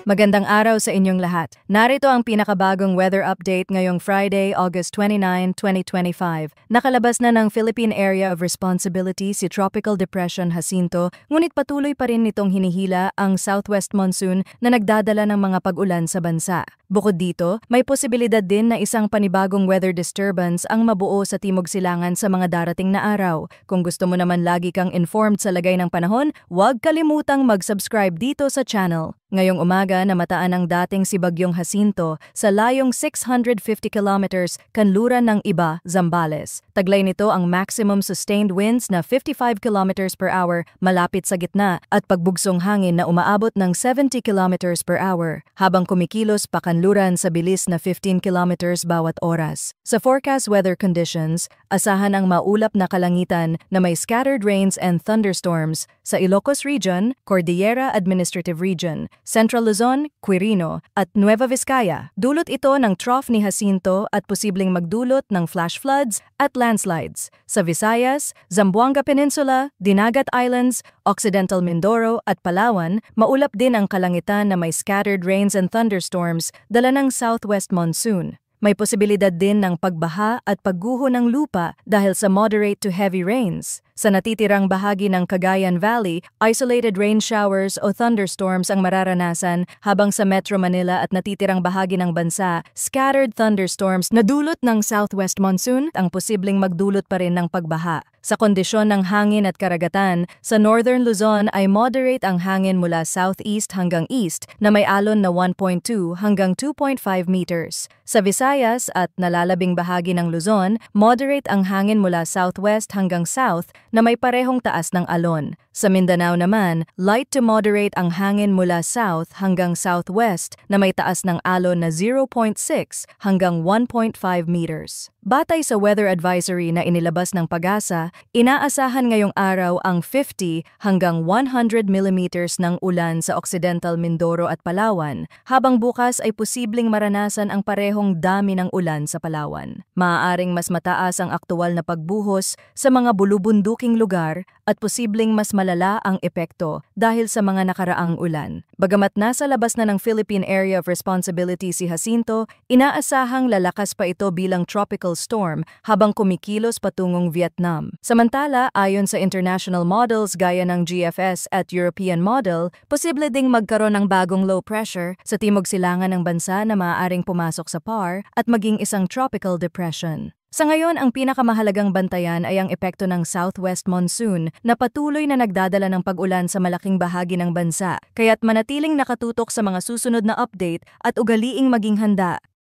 Magandang araw sa inyong lahat. Narito ang pinakabagong weather update ngayong Friday, August 29, 2025. Nakalabas na ng Philippine Area of Responsibility si Tropical Depression Jacinto, ngunit patuloy pa rin nitong hinihila ang southwest monsoon na nagdadala ng mga pag-ulan sa bansa. Bukod dito, may posibilidad din na isang panibagong weather disturbance ang mabuo sa Timog Silangan sa mga darating na araw. Kung gusto mo naman lagi kang informed sa lagay ng panahon, huwag kalimutang mag-subscribe dito sa channel. Ngayong umaga namataan ang dating si Bagyong Jacinto sa layong 650 kilometers kanluran ng Iba, Zambales. Taglay nito ang maximum sustained winds na 55 kilometers per hour malapit sa gitna at pagbugsong hangin na umaabot ng 70 kilometers per hour habang kumikilos pa kanluran sa bilis na 15 kilometers bawat oras. Sa forecast weather conditions, asahan ang maulap na kalangitan na may scattered rains and thunderstorms sa Ilocos Region, Cordillera Administrative Region, Central Luzon, Quirino, at Nueva Vizcaya. Dulot ito ng trough ni Jacinto at posibleng magdulot ng flash floods at landslides. Sa Visayas, Zamboanga Peninsula, Dinagat Islands, Occidental Mindoro at Palawan, maulap din ang kalangitan na may scattered rains and thunderstorms dala ng southwest monsoon. May posibilidad din ng pagbaha at pagguho ng lupa dahil sa moderate to heavy rains. Sa natitirang bahagi ng Cagayan Valley, isolated rain showers o thunderstorms ang mararanasan habang sa Metro Manila at natitirang bahagi ng bansa, scattered thunderstorms na dulot ng southwest monsoon ang posibleng magdulot pa rin ng pagbaha. Sa kondisyon ng hangin at karagatan, sa Northern Luzon ay moderate ang hangin mula southeast hanggang east na may alon na 1.2 hanggang 2.5 meters. Sa Visayas at nalalabing bahagi ng Luzon, moderate ang hangin mula southwest hanggang south na may parehong taas ng alon. Sa Mindanao naman, light to moderate ang hangin mula south hanggang southwest na may taas ng alon na 0.6 hanggang 1.5 meters. Batay sa weather advisory na inilabas ng Pag-asa, inaasahan ngayong araw ang 50 hanggang 100 millimeters ng ulan sa Occidental Mindoro at Palawan, habang bukas ay posibleng maranasan ang parehong dami ng ulan sa Palawan. Maaaring mas mataas ang aktual na pagbuhos sa mga bulubunduking lugar at posibleng mas malala ang epekto dahil sa mga nakaraang ulan. Bagamat nasa labas na ng Philippine Area of Responsibility si Jacinto, inaasahang lalakas pa ito bilang tropical storm habang kumikilos patungong Vietnam. Samantala, ayon sa international models gaya ng GFS at European model, posible ding magkaroon ng bagong low pressure sa timog silangan ng bansa na maaaring pumasok sa PAR at maging isang tropical depression. Sa ngayon, ang pinakamahalagang bantayan ay ang epekto ng southwest monsoon na patuloy na nagdadala ng pag-ulan sa malaking bahagi ng bansa, kaya't manatiling nakatutok sa mga susunod na update at ugaliing maging handa.